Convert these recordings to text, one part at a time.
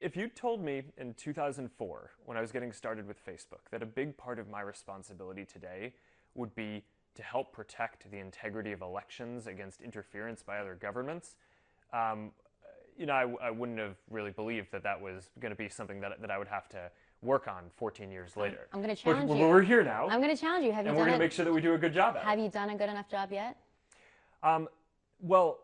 if you told me in 2004, when I was getting started with Facebook, that a big part of my responsibility today would be to help protect the integrity of elections against interference by other governments, I wouldn't have really believed that that was going to be something that I would have to work on 14 years later. I'm going to challenge but you. We're here now. I'm going to challenge you. Have you and done we're going it? to make sure that we do a good job at it. Have you done a good enough job yet? Well,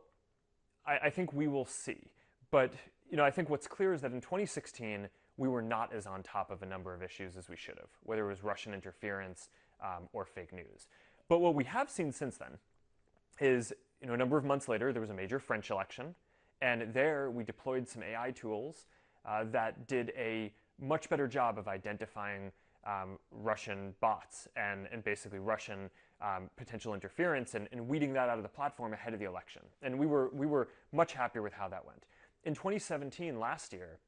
I think we will see. But I think what's clear is that in 2016, we were not as on top of a number of issues as we should have, whether it was Russian interference or fake news. But what we have seen since then is, a number of months later, there was a major French election, and there we deployed some AI tools that did a much better job of identifying Russian bots and basically Russian potential interference and weeding that out of the platform ahead of the election. And we were much happier with how that went. In 2017, last year,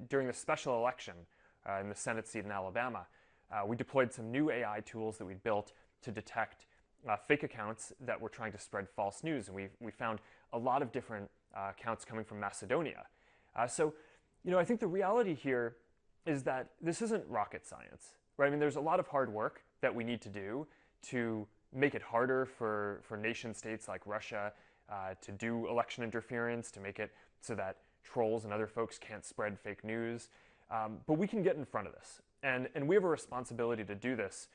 during the special election in the Senate seat in Alabama, we deployed some new AI tools that we built to detect fake accounts that were trying to spread false news. And we found a lot of different accounts coming from Macedonia. So I think the reality here is that this isn't rocket science, right? I mean, there's a lot of hard work that we need to do to make it harder for nation states like Russia to do election interference, to make it so that trolls and other folks can't spread fake news. But we can get in front of this. And we have a responsibility to do this,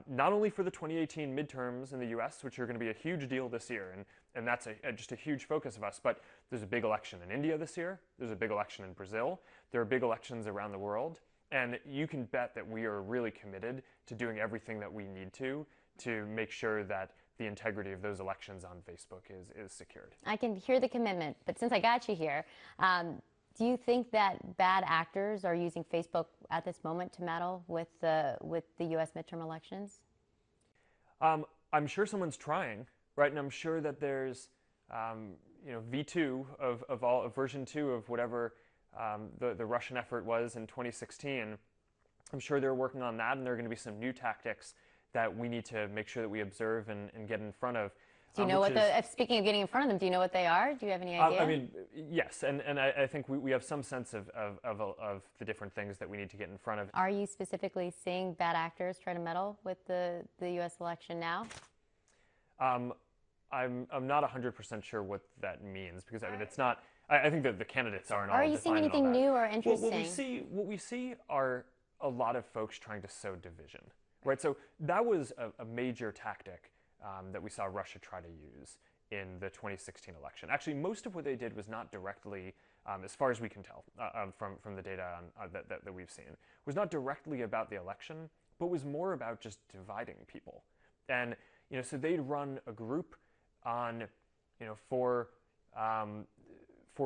not only for the 2018 midterms in the US, which are going to be a huge deal this year, and that's just a huge focus of us, but there's a big election in India this year, there's a big election in Brazil, there are big elections around the world, and you can bet that we are really committed to doing everything that we need to make sure that the integrity of those elections on Facebook is secured. I can hear the commitment, but since I got you here, do you think that bad actors are using Facebook at this moment to meddle with the U.S. midterm elections? I'm sure someone's trying, right? And I'm sure that there's, V2 of version 2 of whatever the Russian effort was in 2016. I'm sure they're working on that, and there are going to be some new tactics that we need to make sure that we observe and get in front of. Do you know speaking of getting in front of them, do you know what they are? Do you have any idea? I mean, yes, and I think we have some sense of the different things that we need to get in front of. Are you specifically seeing bad actors try to meddle with the U.S. election now? I'm not 100% sure what that means, because I mean, it's not. I think that the candidates aren't all Are you seeing anything new or interesting? Well, what we see are a lot of folks trying to sow division, right? So that was a major tactic that we saw Russia try to use in the 2016 election. Actually, most of what they did was not directly, as far as we can tell from the data that we've seen, was not directly about the election, but was more about just dividing people. And so they'd run a group on, for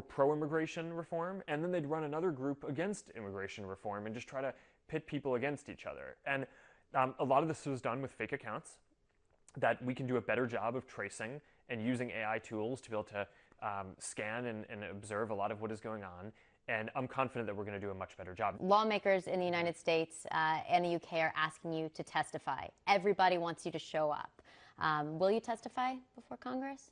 pro-immigration reform, and then they'd run another group against immigration reform and just try to pit people against each other. And a lot of this was done with fake accounts that we can do a better job of tracing and using AI tools to be able to scan and observe a lot of what is going on. And I'm confident that we're going to do a much better job. Lawmakers in the United States and the UK are asking you to testify. Everybody wants you to show up. Will you testify before Congress?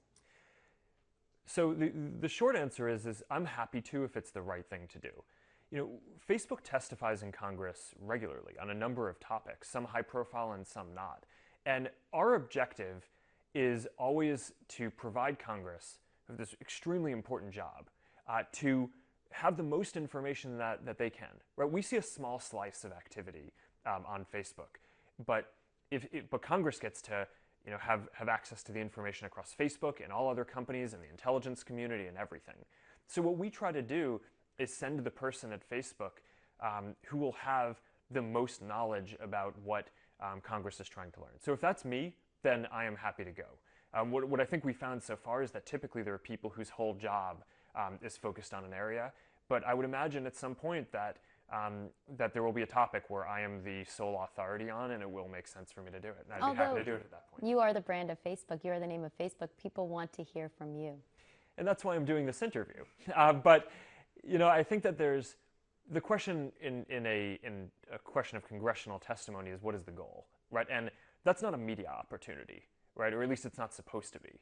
So the short answer is I'm happy to if it's the right thing to do. Facebook testifies in Congress regularly on a number of topics, some high profile and some not. And our objective is always to provide Congress with this extremely important job to have the most information that they can. Right? We see a small slice of activity on Facebook, but but Congress gets to have access to the information across Facebook and all other companies and the intelligence community and everything. So what we try to do is send the person at Facebook who will have the most knowledge about what Congress is trying to learn. So if that's me, then I am happy to go. What I think we found so far is that typically there are people whose whole job is focused on an area, but I would imagine at some point that there will be a topic where I am the sole authority on, and it will make sense for me to do it. And I'd be happy to do it at that point. You are the brand of Facebook. You are the name of Facebook. People want to hear from you. And that's why I'm doing this interview. But I think that there's the question in a question of congressional testimony is, what is the goal, right? And that's not a media opportunity, right? Or at least it's not supposed to be.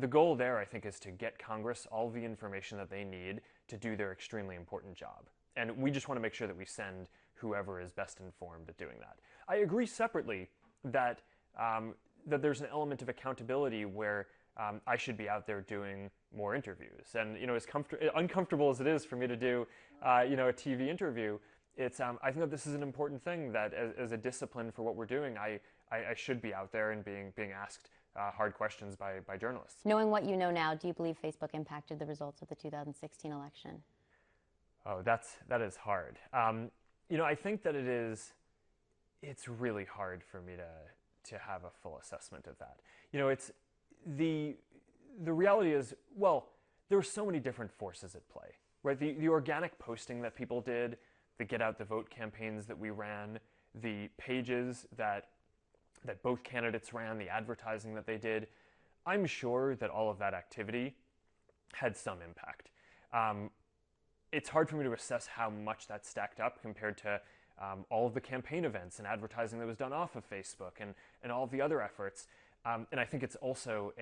The goal there, I think, is to get Congress all the information that they need to do their extremely important job. And we just want to make sure that we send whoever is best informed at doing that. I agree separately that that there's an element of accountability where I should be out there doing more interviews. And as uncomfortable as it is for me to do, a TV interview, it's I think that this is an important thing that as a discipline for what we're doing, I should be out there and being asked hard questions by journalists. Knowing what you know now, do you believe Facebook impacted the results of the 2016 election? Oh, that is hard. I think that it's really hard for me to have a full assessment of that. It's the reality is, well, there are so many different forces at play, right? The organic posting that people did, the Get Out the Vote campaigns that we ran, the pages that both candidates ran, the advertising that they did. I'm sure that all of that activity had some impact. It's hard for me to assess how much that stacked up compared to all of the campaign events and advertising that was done off of Facebook and all of the other efforts. And I think it's also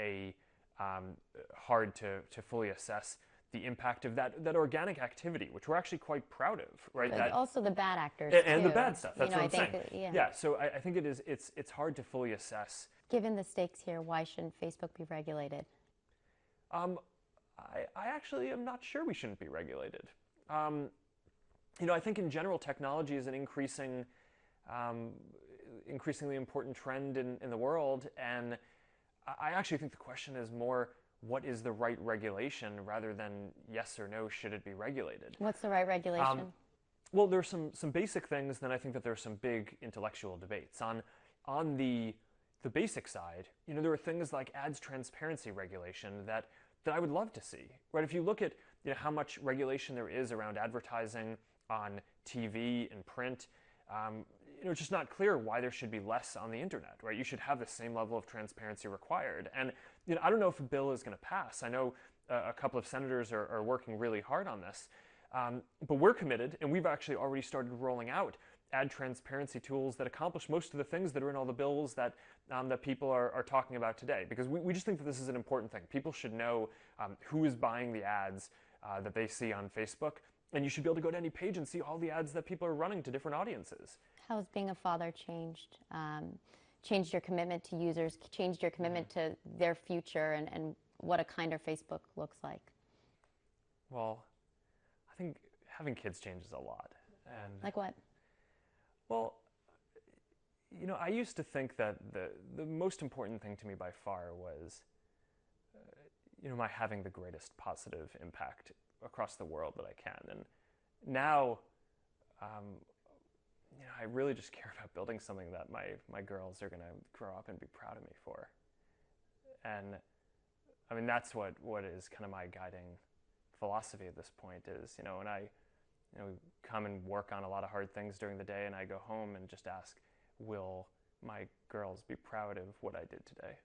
hard to fully assess the impact of that organic activity, which we're actually quite proud of, right? But also the bad actors and too. The bad stuff. That's what I'm saying. Yeah. So I think it's hard to fully assess. Given the stakes here, why shouldn't Facebook be regulated? I actually am not sure we shouldn't be regulated. I think in general technology is an increasingly important trend in the world, and I actually think the question is more, what is the right regulation rather than yes or no, should it be regulated? What's the right regulation? Well, there's some basic things, then I think that there's some big intellectual debates. On the basic side, there are things like ads transparency regulation that I would love to see, right? If you look at how much regulation there is around advertising on TV and print, it's just not clear why there should be less on the internet, right? You should have the same level of transparency required. And I don't know if a bill is going to pass. I know a couple of senators are working really hard on this, but we're committed, and we've actually already started rolling out ad transparency tools that accomplish most of the things that are in all the bills that people are talking about today, because we just think that this is an important thing. People should know who is buying the ads that they see on Facebook, and you should be able to go to any page and see all the ads that people are running to different audiences. How has being a father changed your commitment to users, changed your commitment to their future, and what a kinder Facebook looks like? Well, I think having kids changes a lot. And like what? Well, I used to think that the most important thing to me by far was, my having the greatest positive impact across the world that I can. And now, I really just care about building something that my girls are going to grow up and be proud of me for. And I mean, that's what is kind of my guiding philosophy at this point is, when I come and work on a lot of hard things during the day, and I go home and just ask, will my girls be proud of what I did today?